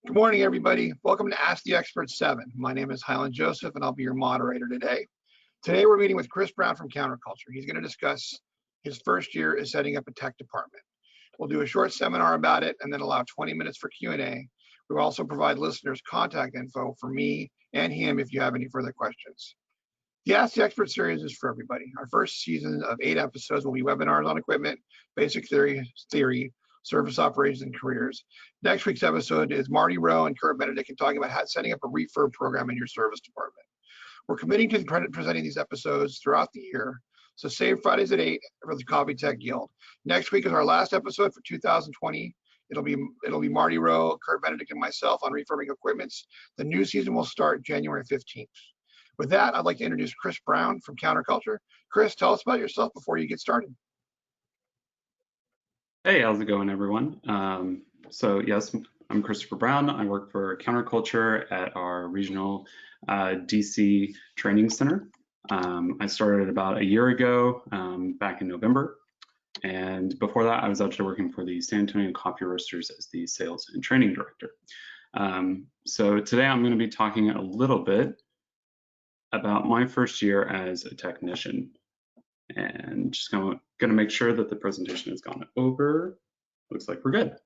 Good morning, everybody. Welcome to Ask the Expert 7. My name is Highland Joseph, and I'll be your moderator today. Today, we're meeting with Chris Brown from Counterculture. He's going to discuss his first year as setting up a tech department. We'll do a short seminar about it and then allow 20 minutes for Q&A. We will also provide listeners contact info for me and him if you have any further questions. The Ask the Expert series is for everybody. Our first season of 8 episodes will be webinars on equipment, basic theory, service operations, and careers. Next week's episode is Marty Rowe and Kurt Benedict talking about setting up a refurb program in your service department. We're committing to presenting these episodes throughout the year, so save Fridays at 8 for the Coffee Tech Guild. Next week is our last episode for 2020. It'll be Marty Rowe, Kurt Benedict, and myself on refurbing equipments. The new season will start January 15th. With that, I'd like to introduce Chris Brown from Counterculture. Chris, tell us about yourself before you get started. Hey, how's it going, everyone? So yes, I'm Christopher Brown. I work for Counterculture at our regional DC training center. I started about a year ago, back in November. And before that, I was actually working for the San Antonio Coffee Roasters as the sales and training director. So today I'm going to be talking a little bit about my first year as a technician. And just going to make sure that the presentation has gone over. Looks like we're good.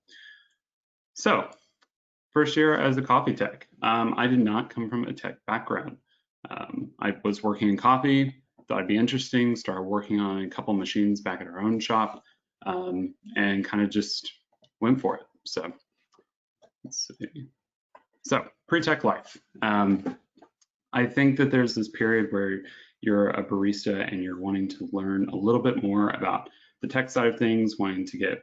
So, first year as a coffee tech. I did not come from a tech background. I was working in coffee, thought it'd be interesting, started working on a couple machines back at our own shop, and kind of just went for it. So, let's see. So, PreTech Life. I think that there's this period where you're a barista and you're wanting to learn a little bit more about the tech side of things, wanting to get,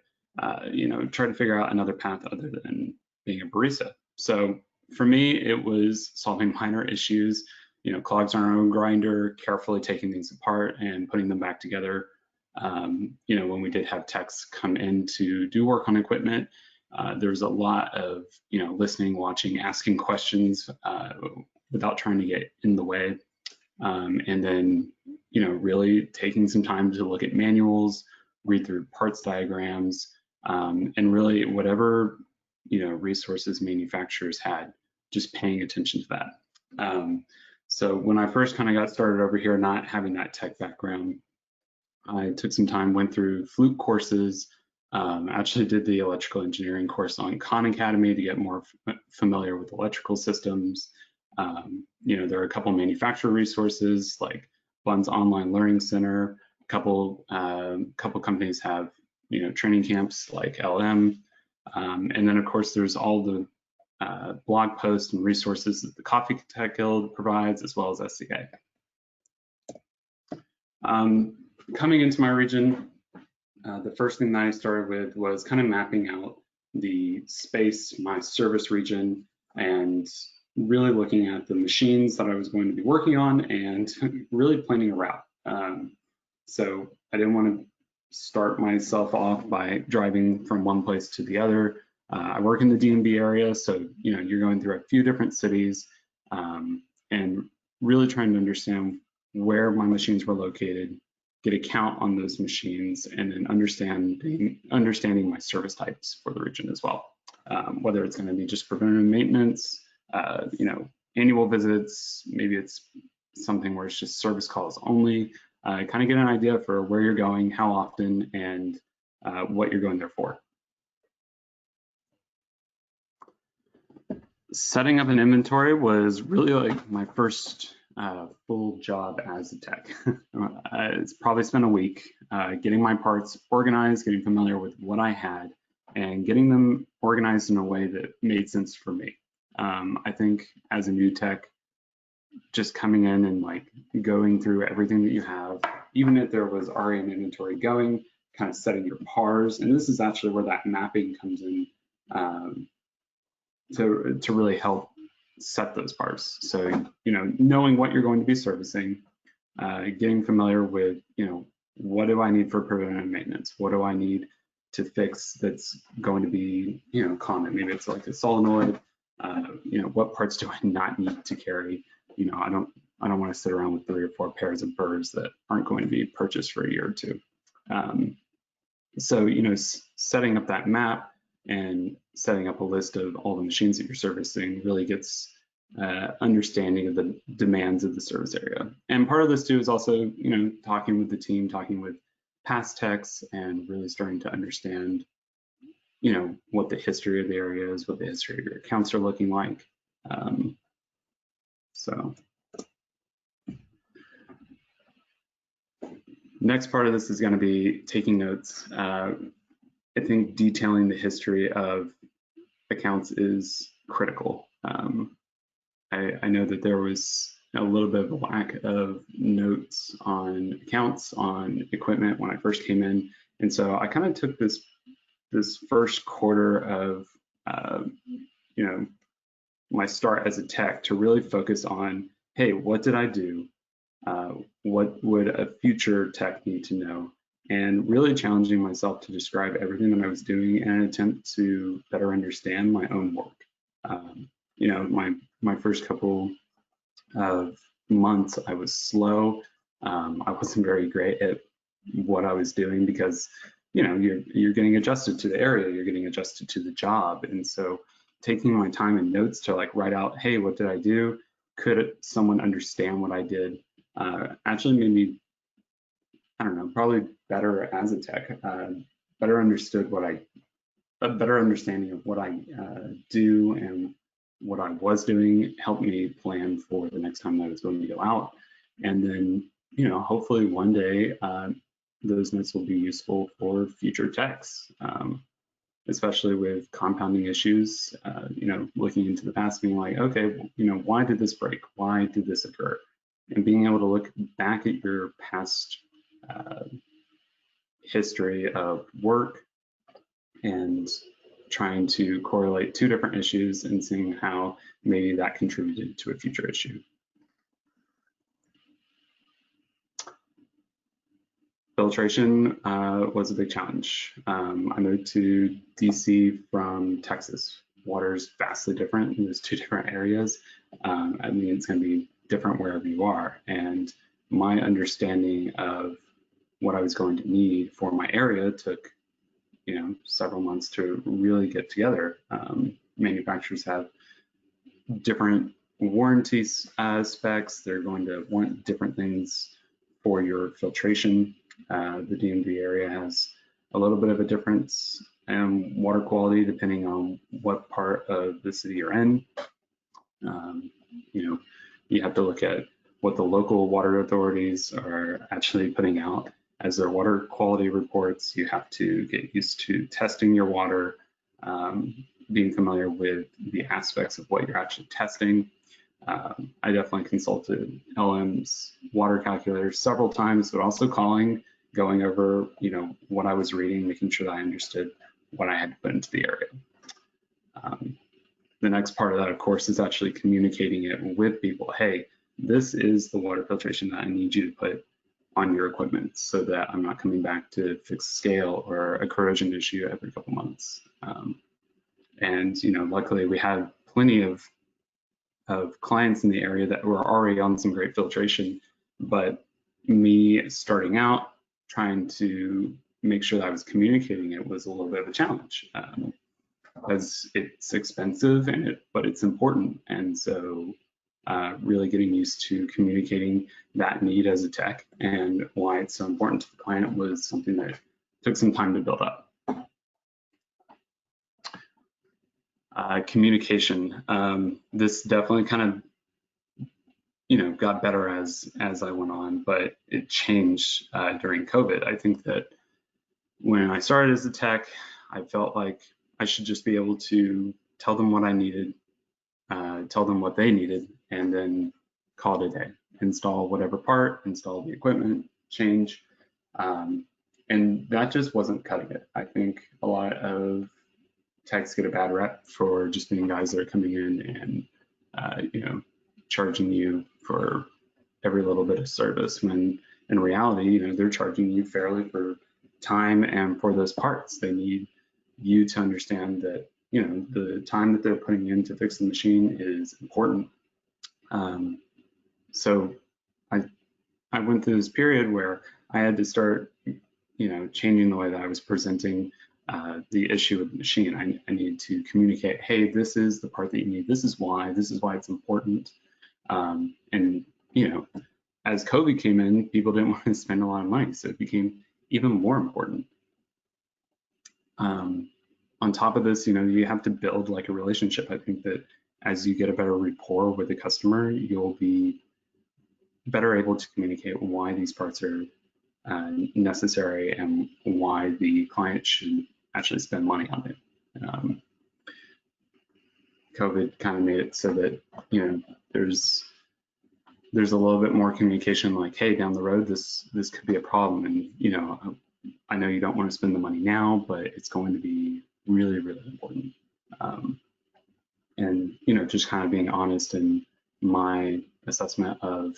try to figure out another path other than being a barista. So for me, it was solving minor issues, clogs on our own grinder, carefully taking things apart and putting them back together. When we did have techs come in to do work on equipment, there was a lot of, listening, watching, asking questions without trying to get in the way. And then, really taking some time to look at manuals, read through parts diagrams, and really whatever, resources manufacturers had, just paying attention to that. So when I first kind of got started over here, not having that tech background, I took some time, went through Fluke courses, actually did the electrical engineering course on Khan Academy to get more familiar with electrical systems. There are a couple manufacturer resources like Bunn's Online Learning Center. A couple companies have training camps like LM, and then of course there's all the blog posts and resources that the Coffee Tech Guild provides, as well as SCA. Coming into my region, the first thing that I started with was kind of mapping out the space, my service region, and really looking at the machines that I was going to be working on and really planning a route. So I didn't want to start myself off by driving from one place to the other. I work in the DMV area, so you're going through a few different cities, and really trying to understand where my machines were located, get a count on those machines, and then understanding my service types for the region as well. Whether it's going to be just preventative maintenance, annual visits, maybe it's something where it's just service calls only, kind of get an idea for where you're going, how often, and what you're going there for. Setting up an inventory was really like my first full job as a tech. It's probably spent a week getting my parts organized, getting familiar with what I had, and getting them organized in a way that made sense for me. I think as a new tech, just coming in and like going through everything that you have, even if there was already an inventory going, kind of setting your pars, and this is actually where that mapping comes in to really help set those pars. So, knowing what you're going to be servicing, getting familiar with, what do I need for preventative maintenance? What do I need to fix that's going to be, common? Maybe it's like a solenoid. What parts do I not need to carry? I don't want to sit around with 3 or 4 pairs of burrs that aren't going to be purchased for a year or two. So, setting up that map, and setting up a list of all the machines that you're servicing really gets understanding of the demands of the service area. And part of this too is also, talking with the team, talking with past techs, and really starting to understand, what the history of the area is, what the history of your accounts are looking like. So next part of this is going to be taking notes. I think detailing the history of accounts is critical. I know that there was a little bit of a lack of notes on accounts, on equipment when I first came in. And so I kind of took this first quarter of, my start as a tech to really focus on, hey, what did I do? What would a future tech need to know? And really challenging myself to describe everything that I was doing in an attempt to better understand my own work. My first couple of months, I was slow. I wasn't very great at what I was doing because, you're getting adjusted to the area, you're getting adjusted to the job. And so taking my time and notes to write out, hey, what did I do? Could someone understand what I did? Actually made me, I don't know, probably better as a tech, a better understanding of what I do and what I was doing helped me plan for the next time that I was going to go out. And then, hopefully one day those notes will be useful for future techs, especially with compounding issues, looking into the past, being like, okay, why did this break? Why did this occur? And being able to look back at your past history of work and trying to correlate two different issues and seeing how maybe that contributed to a future issue. Filtration was a big challenge. I moved to DC from Texas. Water's vastly different. There's two different areas. I mean, it's going to be different wherever you are. And my understanding of what I was going to need for my area took, several months to really get together. Manufacturers have different warranty specs. They're going to want different things for your filtration. The DMV area has a little bit of a difference in water quality depending on what part of the city you're in. You have to look at what the local water authorities are actually putting out as their water quality reports. You have to get used to testing your water, being familiar with the aspects of what you're actually testing. I definitely consulted LM's water calculators several times, but also going over, what I was reading, making sure that I understood what I had to put into the area. The next part of that, of course, is actually communicating it with people. Hey, this is the water filtration that I need you to put on your equipment so that I'm not coming back to fix a scale or a corrosion issue every couple months. And luckily we had plenty of clients in the area that were already on some great filtration, but me starting out trying to make sure that I was communicating it was a little bit of a challenge, because it's expensive but it's important. And so really getting used to communicating that need as a tech and why it's so important to the client was something that took some time to build up. Communication. This definitely kind of, got better as I went on, but it changed during COVID. I think that when I started as a tech, I felt like I should just be able to tell them what I needed, tell them what they needed, and then call it a day. Install whatever part, install the equipment, change. And that just wasn't cutting it. I think a lot of techs get a bad rep for just being guys that are coming in and charging you for every little bit of service, when in reality, they're charging you fairly for time and for those parts. They need you to understand that the time that they're putting in to fix the machine is important. So I went through this period where I had to start changing the way that I was presenting the issue with the machine. I need to communicate, hey, this is the part that you need. This is why it's important. And, you know, as COVID came in, people didn't want to spend a lot of money, so it became even more important. On top of this, you know, you have to build like a relationship. I think that as you get a better rapport with the customer, you'll be better able to communicate why these parts are necessary and why the client should actually spend money on it. COVID kind of made it so that, you know, there's a little bit more communication, like, hey, down the road, this could be a problem, and you know, I know you don't want to spend the money now, but it's going to be really, really important. And you know, just kind of being honest in my assessment of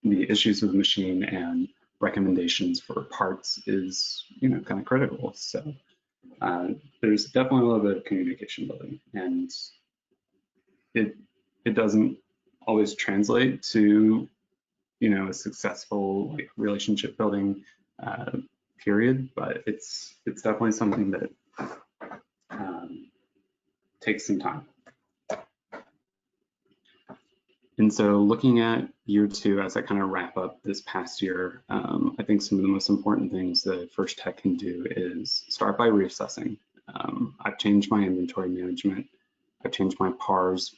the issues with the machine and recommendations for parts is, you know, kind of critical. So there's definitely a little bit of communication building, and it doesn't always translate to, you know, a successful like relationship building period, but it's definitely something that takes some time. And so looking at year two, as I kind of wrap up this past year, I think some of the most important things that First Tech can do is start by reassessing. I've changed my inventory management. I've changed my PARs.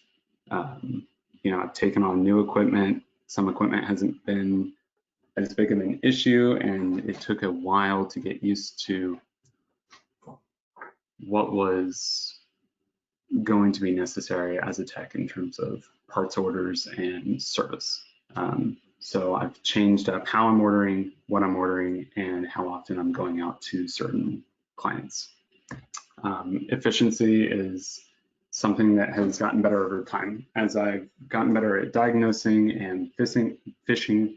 You know, I've taken on new equipment. Some equipment hasn't been as big of an issue, and it took a while to get used to what was going to be necessary as a tech in terms of parts orders and service. So I've changed up how I'm ordering, what I'm ordering, and how often I'm going out to certain clients. Efficiency is something that has gotten better over time. As I've gotten better at diagnosing and fixing issues,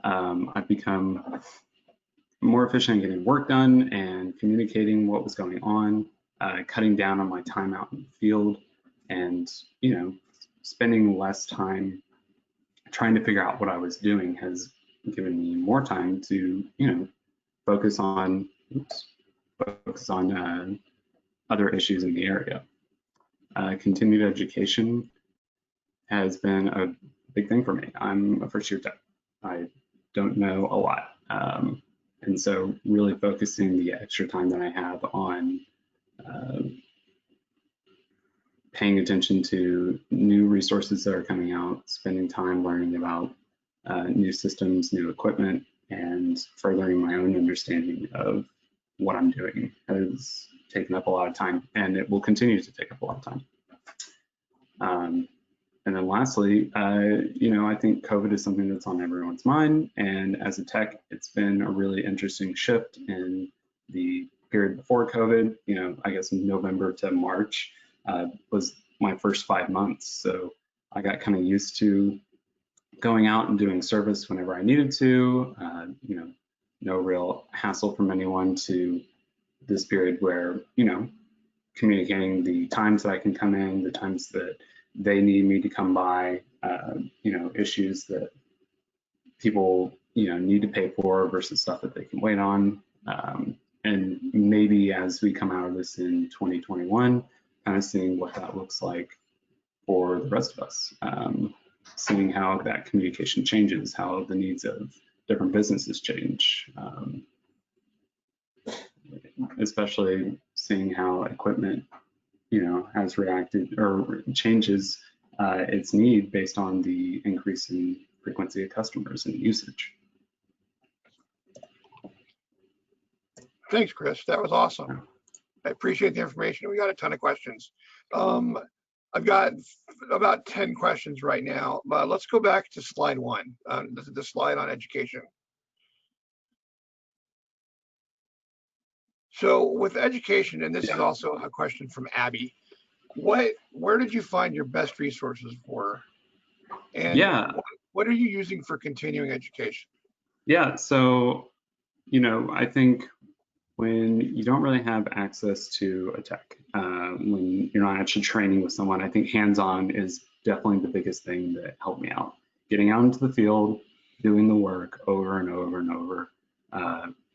I've become more efficient in getting work done and communicating what was going on, cutting down on my time out in the field, and, you know, spending less time trying to figure out what I was doing has given me more time to, you know, focus on other issues in the area. Continued education has been a big thing for me. I'm a first year tech. I don't know a lot. And so really focusing the extra time that I have on paying attention to new resources that are coming out, spending time learning about new systems, new equipment, and furthering my own understanding of what I'm doing has taken up a lot of time, and it will continue to take up a lot of time. And then lastly, you know, I think COVID is something that's on everyone's mind, and as a tech, it's been a really interesting shift in the period before COVID. You know, I guess November to March was my first 5 months, so I got kind of used to going out and doing service whenever I needed to. You know, no real hassle from anyone, to this period where, you know, communicating the times that I can come in, the times that they need me to come by, you know, issues that people, you know, need to pay for versus stuff that they can wait on. And maybe as we come out of this in 2021, kind of seeing what that looks like for the rest of us, seeing how that communication changes, how the needs of different businesses change, especially seeing how equipment, you know, has reacted or changes its need based on the increase in frequency of customers and usage. Thanks, Chris. That was awesome. I appreciate the information. We got a ton of questions. I've got about 10 questions right now, but let's go back to slide one, the slide on education. So with education, and this is also a question from Abby, where did you find your best resources for? And what are you using for continuing education? Yeah, so, you know, I think when you don't really have access to a tech, when you're not actually training with someone, I think hands-on is definitely the biggest thing that helped me out. Getting out into the field, doing the work over and over and over,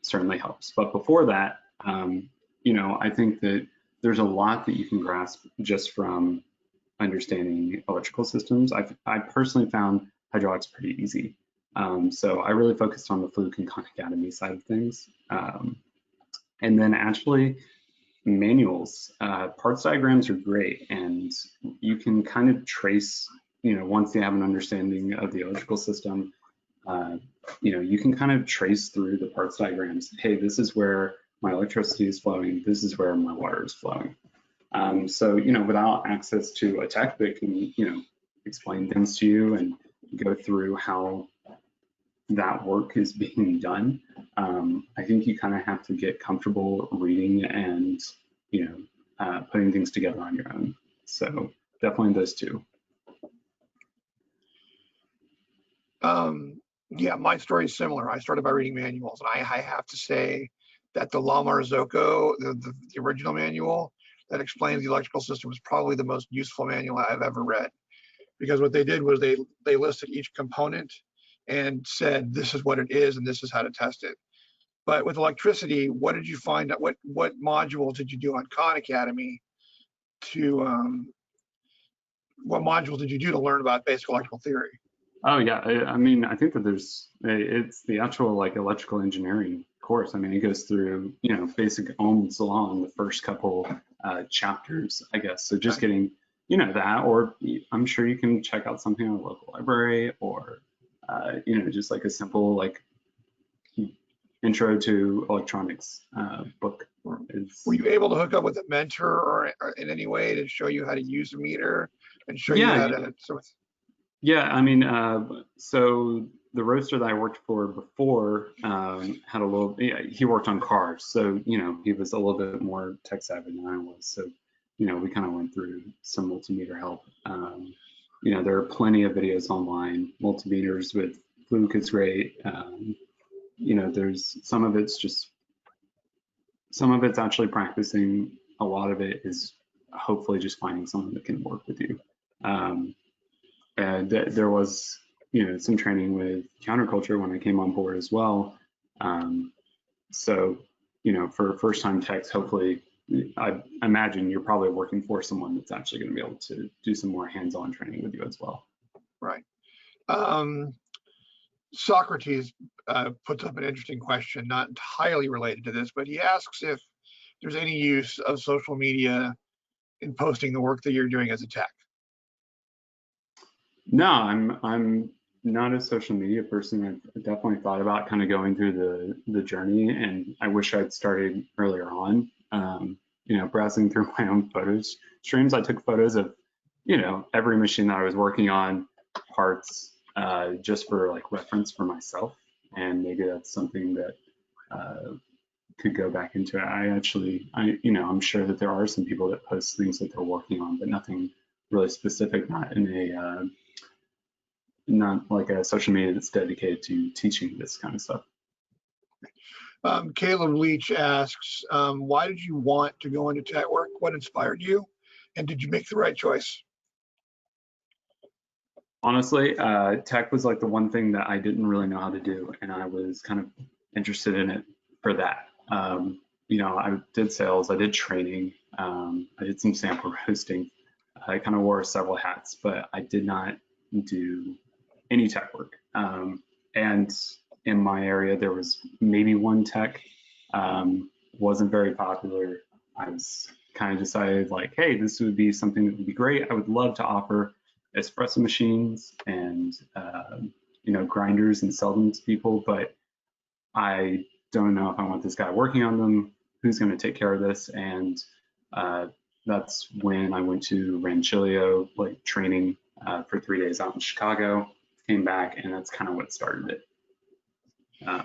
certainly helps. But before that, I think that there's a lot that you can grasp just from understanding electrical systems. I personally found hydraulics pretty easy. So I really focused on the Fluke and Khan Academy side of things. And then actually manuals, parts diagrams are great, and you can kind of trace, once you have an understanding of the electrical system, you can kind of trace through the parts diagrams. Hey, this is where my electricity is flowing. This is where my water is flowing. So, without access to a tech that can, explain things to you and go through how that work is being done, I think you kind of have to get comfortable reading and, putting things together on your own. So definitely those two. Yeah, my story is similar. I started by reading manuals, and I have to say that the La Marzocco, the original manual that explains the electrical system, was probably the most useful manual I've ever read, because what they did was they listed each component and said, this is what it is and this is how to test it. But with electricity, what did you find out? What modules did you do on Khan Academy what modules did you do to learn about basic electrical theory? Oh yeah, I mean, I think that it's the actual like electrical engineering course. I mean, it goes through, basic Ohm's law in the first couple chapters, I guess. So just getting, that, or I'm sure you can check out something in a local library, or, just like a simple like intro to electronics book. Were you able to hook up with a mentor or in any way to show you how to use a meter and show you how to sort of? Yeah, I mean, so the roaster that I worked for before had a little, he worked on cars. So, he was a little bit more tech savvy than I was. So, we kind of went through some multimeter help. There are plenty of videos online. Multimeters with Fluke is great. There's some of it's actually practicing. A lot of it is hopefully just finding someone that can work with you. And there was, some training with counterculture when I came on board as well. So, for first-time techs, hopefully, I imagine you're probably working for someone that's actually going to be able to do some more hands-on training with you as well. Right. Socrates puts up an interesting question, not entirely related to this, but he asks if there's any use of social media in posting the work that you're doing as a tech. No, I'm not a social media person. I've definitely thought about kind of going through the journey, and I wish I'd started earlier on. Browsing through my own photos streams, I took photos of, every machine that I was working on, parts, just for like reference for myself, and maybe that's something that could go back into it. I'm sure that there are some people that post things that they're working on, but nothing really specific, not like a social media that's dedicated to teaching this kind of stuff. Caleb Leach asks, why did you want to go into tech work? What inspired you? And did you make the right choice? Honestly, tech was like the one thing that I didn't really know how to do, and I was kind of interested in it for that. I did sales, I did training, I did some sample roasting. I kind of wore several hats, but I did not do any tech work. And in my area, there was maybe one tech, wasn't very popular. I was kind of decided like, hey, this would be something that would be great. I would love to offer espresso machines and, grinders and sell them to people, but I don't know if I want this guy working on them. Who's going to take care of this? And that's when I went to Ranchilio, like training for 3 days out in Chicago, came back, and that's kind of what started it.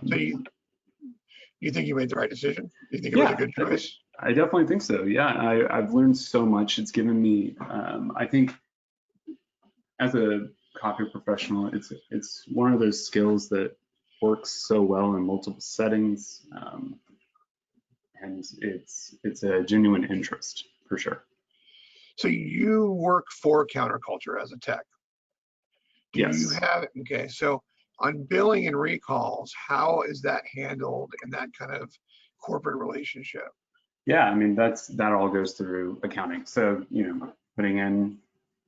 So you think you made the right decision? You think it was a good choice? I definitely think so. Yeah, I've learned so much. It's given me, I think, as a coffee professional, it's one of those skills that works so well in multiple settings, and it's a genuine interest for sure. So you work for Counterculture as a tech. Yes. You have, okay, so On billing and recalls, how is that handled in that kind of corporate relationship? Yeah, I mean, that all goes through accounting. So, putting in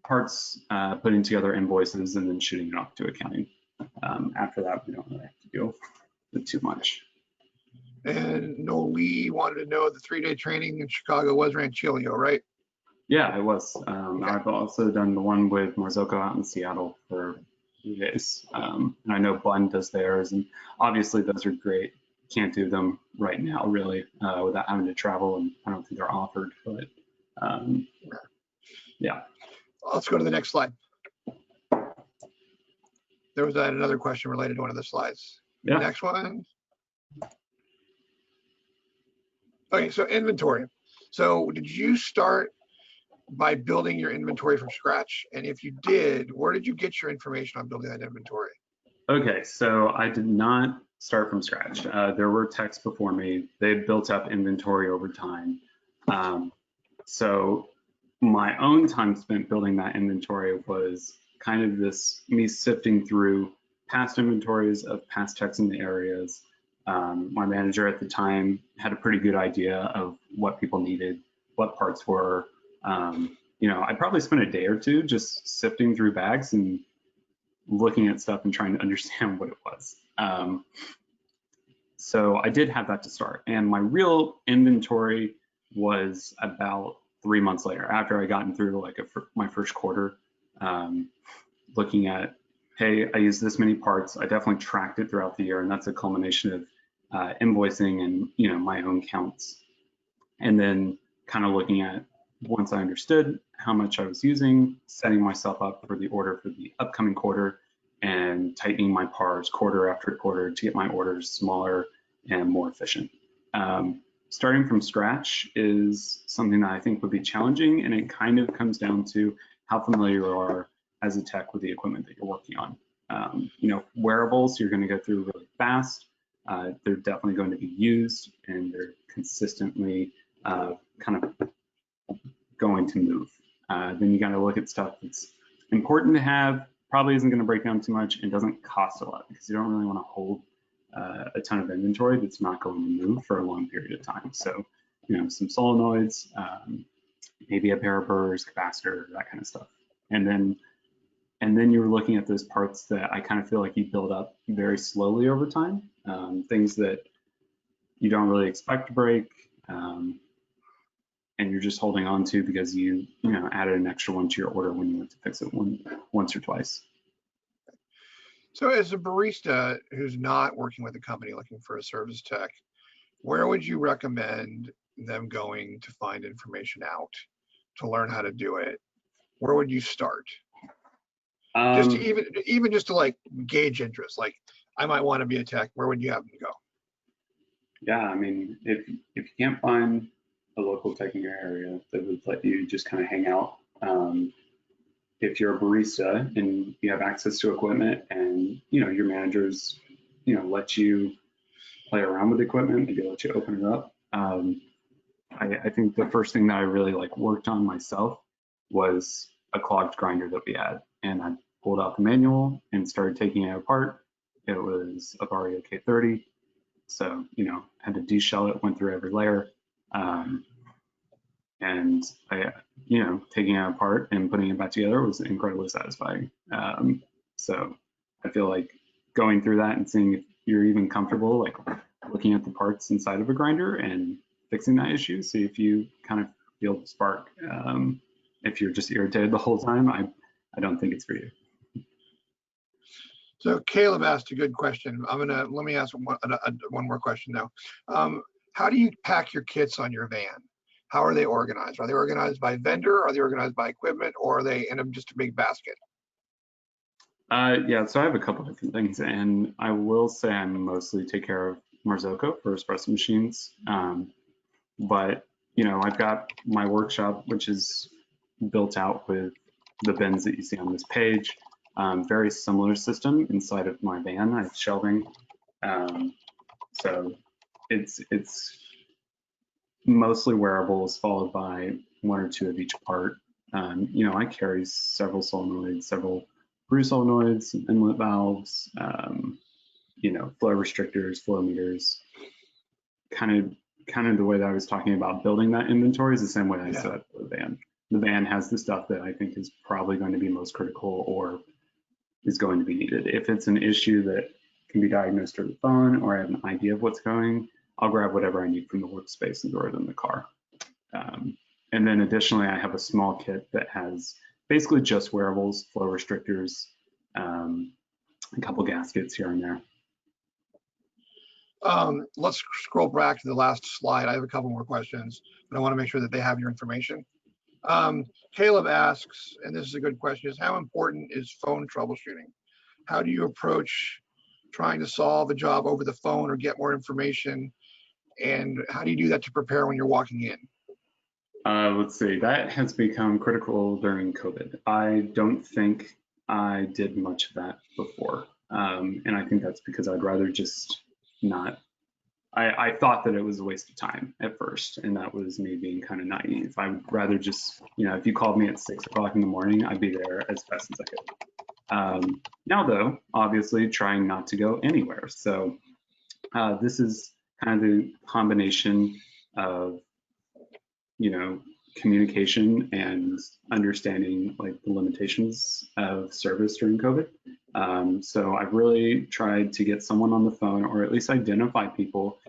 parts, putting together invoices, and then shooting it off to accounting. After that, we don't really have to deal with too much. And Lee wanted to know the 3-day training in Chicago was Ranchillo, right? Yeah, it was. Okay. I've also done the one with Marzocco out in Seattle for 3 days. And I know Bun does theirs, and obviously those are great. Can't do them right now, really, without having to travel, and I don't think they're offered, but yeah. Let's go to the next slide. There was another question related to one of the slides. Yeah. Next one. Okay, so inventory. So did you start by building your inventory from scratch? And if you did, where did you get your information on building that inventory? Okay, so I did not start from scratch. There were techs before me. They built up inventory over time. So my own time spent building that inventory was kind of me sifting through past inventories of past techs in the areas. My manager at the time had a pretty good idea of what people needed, what parts were. I probably spent a day or two just sifting through bags and looking at stuff and trying to understand what it was. So I did have that to start. And my real inventory was about 3 months later, after I gotten through my first quarter, looking at, hey, I used this many parts. I definitely tracked it throughout the year, and that's a culmination of invoicing and my own counts. And then kind of looking at, once I understood how much I was using, setting myself up for the order for the upcoming quarter, and tightening my pars quarter after quarter to get my orders smaller and more efficient. Starting from scratch is something that I think would be challenging, and it kind of comes down to how familiar you are as a tech with the equipment that you're working on. Wearables, you're going to go through really fast. They're definitely going to be used, and they're consistently kind of going to move. Then you got to look at stuff that's important to have, probably isn't going to break down too much, and doesn't cost a lot, because you don't really want to hold a ton of inventory that's not going to move for a long period of time. So, some solenoids, maybe a pair of burrs, capacitor, that kind of stuff. And then you're looking at those parts that I kind of feel like you build up very slowly over time, things that you don't really expect to break, and you're just holding on to because you added an extra one to your order when you went to fix it once or twice. So as a barista who's not working with a company looking for a service tech, where would you recommend them going to find information out, to learn how to do it? Where would you start? Just to even just to like gauge interest, like I might want to be a tech, where would you have them go? Yeah, I mean, if you can't find a local tech in your area that would let you just kind of hang out, if you're a barista and you have access to equipment and your managers let you play around with equipment, maybe let you open it up, I think the first thing that I really worked on myself was a clogged grinder that we had, and I pulled out the manual and started taking it apart. It was a Vario K30, so had to deshell it, went through every layer, and I, taking it apart and putting it back together was incredibly satisfying. So I feel like going through that and seeing if you're even comfortable looking at the parts inside of a grinder and fixing that issue, see if you kind of feel the spark. If you're just irritated the whole time, I don't think it's for you. So Caleb asked a good question. Let me ask one more question now. How do you pack your kits on your van? How are they organized? Are they organized by vendor? Are they organized by equipment? Or are they in just a big basket? Yeah, so I have a couple different things, and I will say I mostly take care of Marzocco for espresso machines. But I've got my workshop, which is built out with the bins that you see on this page. Very similar system inside of my van. I have shelving, so it's mostly wearables, followed by one or two of each part. I carry several solenoids, several brew solenoids, some inlet valves, flow restrictors, flow meters. Kind of the way that I was talking about building that inventory is the same way I set up the van. The van has the stuff that I think is probably going to be most critical or is going to be needed. If it's an issue that can be diagnosed through the phone or I have an idea of what's going, I'll grab whatever I need from the workspace and throw it in the car. And then additionally, I have a small kit that has basically just wearables, flow restrictors, a couple gaskets here and there. Let's scroll back to the last slide. I have a couple more questions, but I want to make sure that they have your information. Caleb asks, and this is a good question, is how important is phone troubleshooting? How do you approach trying to solve a job over the phone or get more information? And how do you do that to prepare when you're walking in? Let's see, that has become critical during COVID. I don't think I did much of that before. And I think that's because I'd rather just not, I thought that it was a waste of time at first, and that was me being kind of naive. I would rather just, if you called me at 6 o'clock in the morning, I'd be there as fast as I could. Now though, obviously trying not to go anywhere. So this is kind of the combination of, communication and understanding like the limitations of service during COVID. So I've really tried to get someone on the phone, or at least identify people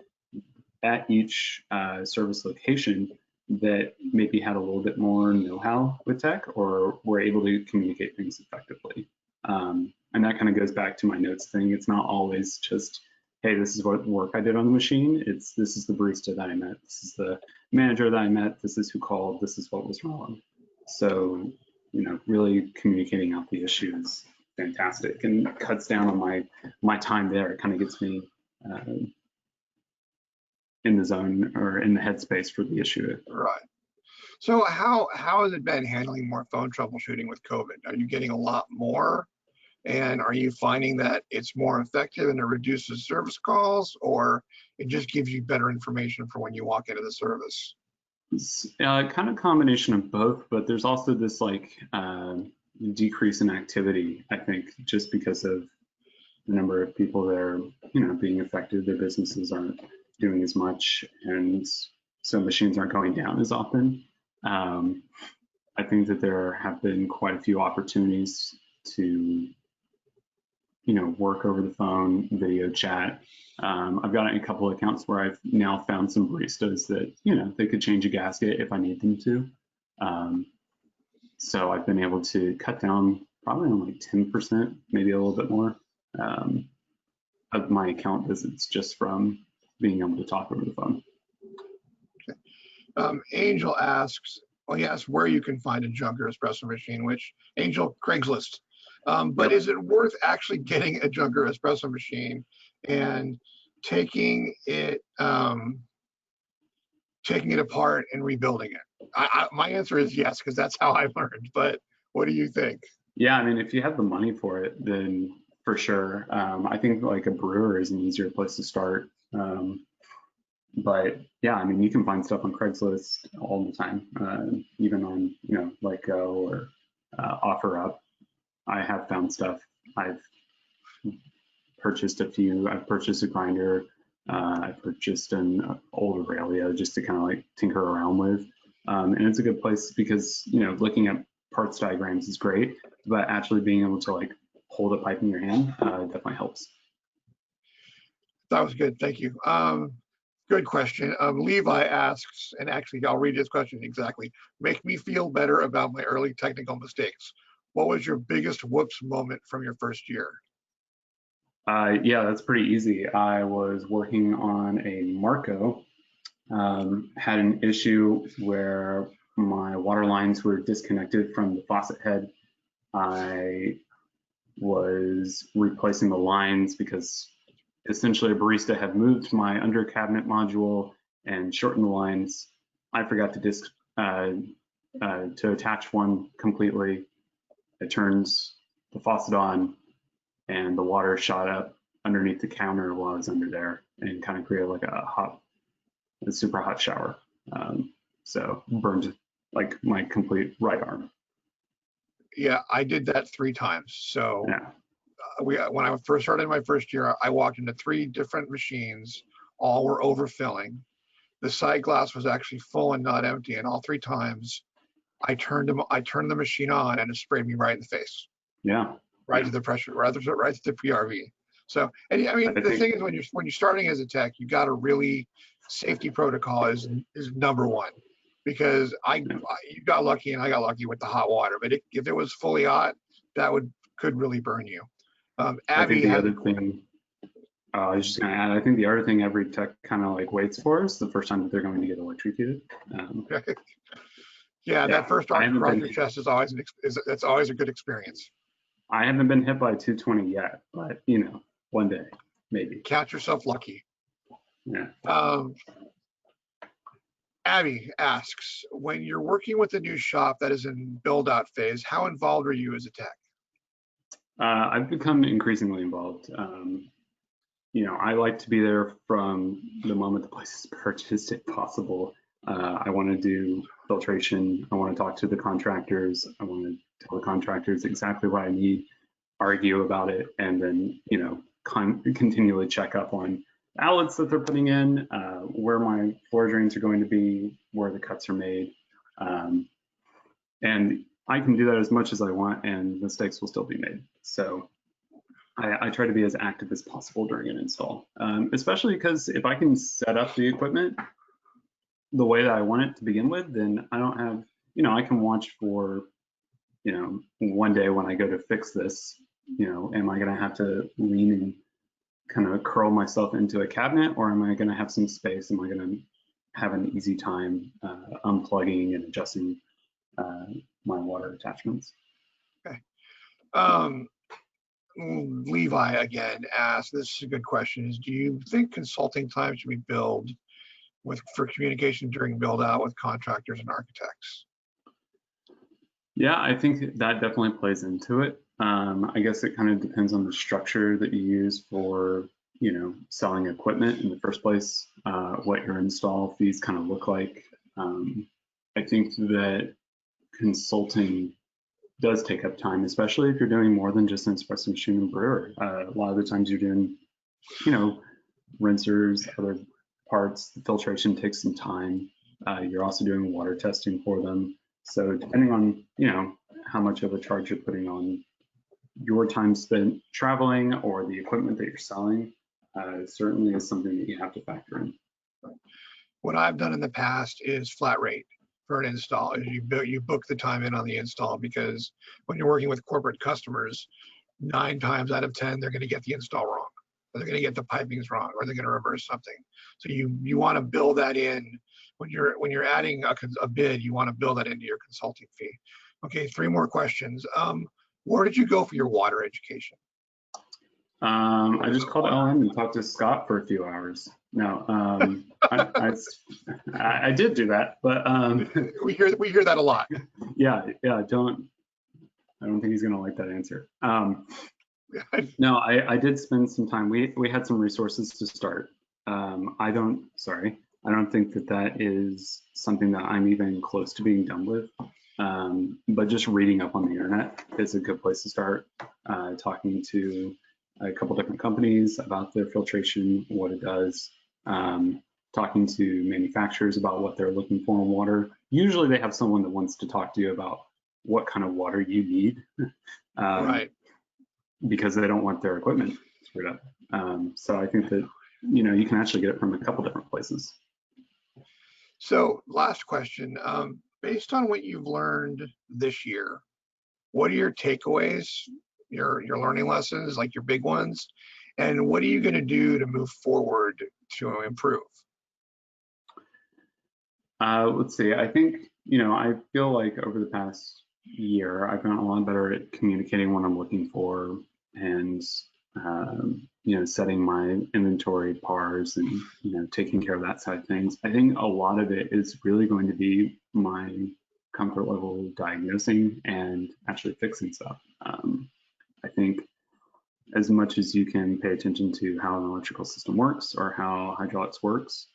at each service location that maybe had a little bit more know-how with tech or were able to communicate things effectively. And that kind of goes back to my notes thing. It's not always just, hey, this is what work I did on the machine. This is the barista that I met. This is the manager that I met. This is who called. This is what was wrong. So, really communicating out the issue is fantastic and cuts down on my time there. It kind of gets me in the zone or in the headspace for the issue. Right. So how has it been handling more phone troubleshooting with COVID? Are you getting a lot more? And are you finding that it's more effective and it reduces service calls, or it just gives you better information for when you walk into the service? It's kind of combination of both, but there's also this decrease in activity, I think, just because of the number of people that are, being affected. Their businesses aren't doing as much, and so machines aren't going down as often. I think that there have been quite a few opportunities to work over the phone, video chat. I've got a couple of accounts where I've now found some baristas that, they could change a gasket if I need them to. So I've been able to cut down probably on like 10%, maybe a little bit more, of my account visits just from being able to talk over the phone. Okay. Angel asks, he asked where you can find a Jugger espresso machine, which Angel, Craigslist. But is it worth actually getting a Jugger espresso machine and taking it apart and rebuilding it? My answer is yes, because that's how I learned. But what do you think? Yeah, I mean, if you have the money for it, then for sure. I think like a brewer is an easier place to start. But yeah, I mean, you can find stuff on Craigslist all the time, even on, like Go or OfferUp. I have found stuff. I've purchased a few. I've purchased a grinder. I purchased an old Aurelia just to kind of like tinker around with. And it's a good place because, looking at parts diagrams is great, but actually being able to like hold a pipe in your hand definitely helps. That was good. Thank you. Good question. Levi asks, and actually I'll read his question exactly. Make me feel better about my early technical mistakes. What was your biggest whoops moment from your first year? Yeah, that's pretty easy. I was working on a Marco, had an issue where my water lines were disconnected from the faucet head. I was replacing the lines because essentially a barista had moved my under cabinet module and shortened the lines. I forgot to attach one completely. It turns the faucet on and the water shot up underneath the counter while I was under there and kind of created like a super hot shower. So burned like my complete right arm. Yeah, I did that 3 times. So Yeah. when I first started my first year, I walked into 3 different machines. All were overfilling. The side glass was actually full and not empty. And all 3 times I turned the machine on and it sprayed me right in the face, Yeah. right Yeah. to the pressure, right to the PRV. So, and I mean, I the think, thing is, when you're starting as a tech, you got to really, safety protocol is number one, because yeah, you got lucky and I got lucky with the hot water, but if it was fully hot, that could really burn you. I think Abby the has a other thing, I was just gonna add, I think the other thing every tech kind of like waits for is the first time that they're going to get electrocuted. yeah, Yeah, that first I arc haven't across been, your chest is always that's always a good experience. I haven't been hit by 220 yet, but you know, one day, maybe. Count yourself lucky. Yeah. Abby asks, when you're working with a new shop that is in build-out phase, how involved are you as a tech? I've become increasingly involved. You know, I like to be there from the moment the place is purchased, if possible. I want to do filtration. I want to talk to the contractors. I want to tell the contractors exactly what I need, argue about it, and then, you know, continually check up on outlets that they're putting in, where my floor drains are going to be, where the cuts are made. And I can do that as much as I want and mistakes will still be made. So I try to be as active as possible during an install, especially because if I can set up the equipment the way that I want it to begin with, then I don't have, you know, I can watch for, you know, one day when I go to fix this, you know, am I going to have to lean and kind of curl myself into a cabinet, or am I going to have some space? Am I going to have an easy time unplugging and adjusting my water attachments? Okay. Levi again asked, this is a good question, is do you think consulting time should be billed for communication during build out with contractors and architects? Yeah, I think that definitely plays into it. I guess it kind of depends on the structure that you use for, you know, selling equipment in the first place, what your install fees kind of look like. I think that consulting does take up time, especially if you're doing more than just an espresso machine and brewer. A lot of the times you're doing, you know, rinsers, other parts. The filtration takes some time. You're also doing water testing for them. So depending on, you know, how much of a charge you're putting on your time spent traveling or the equipment that you're selling, certainly is something that you have to factor in. What I've done in the past is flat rate for an install. Is you book the time in on the install, because when you're working with corporate customers, 9 times out of 10 they're going to get the install wrong, or they're going to get the pipings wrong, or they're going to reverse something. So you want to build that in when you're adding a bid. You want to build that into your consulting fee. Okay, 3 more questions. Where did you go for your water education? I just called LM and talked to Scott for a few hours. No, I did do that, but we hear that a lot. Yeah, I don't think he's gonna like that answer. No, I did spend some time. We had some resources to start. I don't think that is something that I'm even close to being done with. But just reading up on the internet is a good place to start. Talking to a couple different companies about their filtration, what it does. Talking to manufacturers about what they're looking for in water. Usually they have someone that wants to talk to you about what kind of water you need. Right. Because they don't want their equipment screwed up. So I think that, you know, you can actually get it from a couple different places. So last question, based on what you've learned this year, what are your takeaways, your learning lessons, like your big ones, and what are you going to do to move forward to improve? Let's see, I think, you know, I feel like over the past year, I've gotten a lot better at communicating what I'm looking for and, you know, setting my inventory pars and, you know, taking care of that side of things. I think a lot of it is really going to be my comfort level diagnosing and actually fixing stuff. I think as much as you can pay attention to how an electrical system works or how hydraulics works,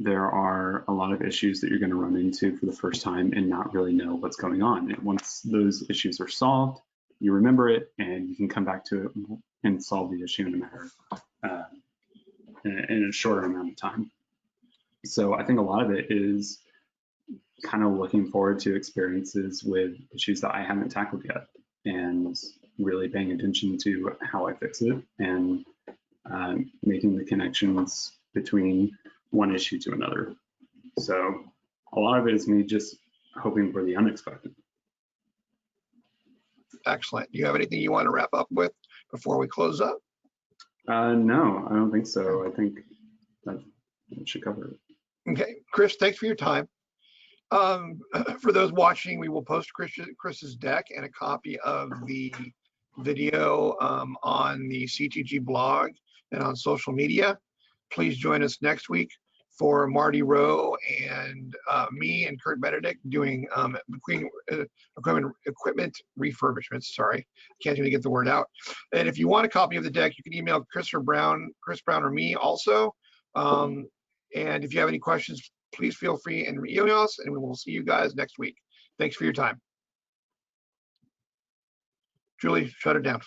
there are a lot of issues that you're going to run into for the first time and not really know what's going on. And once those issues are solved, you remember it and you can come back to it and solve the issue in a matter in a shorter amount of time. So I think a lot of it is kind of looking forward to experiences with issues that I haven't tackled yet and really paying attention to how I fix it and making the connections between one issue to another. So a lot of it is me just hoping for the unexpected. Excellent. Do you have anything you want to wrap up with before we close up? No, I don't think so. I think that should cover it. Okay, Chris, thanks for your time. For those watching, we will post Chris's deck and a copy of the video on the CTG blog and on social media. Please join us next week for Marty Rowe and me and Kurt Benedict doing equipment refurbishments. Sorry, can't even get the word out. And if you want a copy of the deck, you can email Chris Brown or me also. And if you have any questions, please feel free and email us, and we will see you guys next week. Thanks for your time. Julie, shut it down.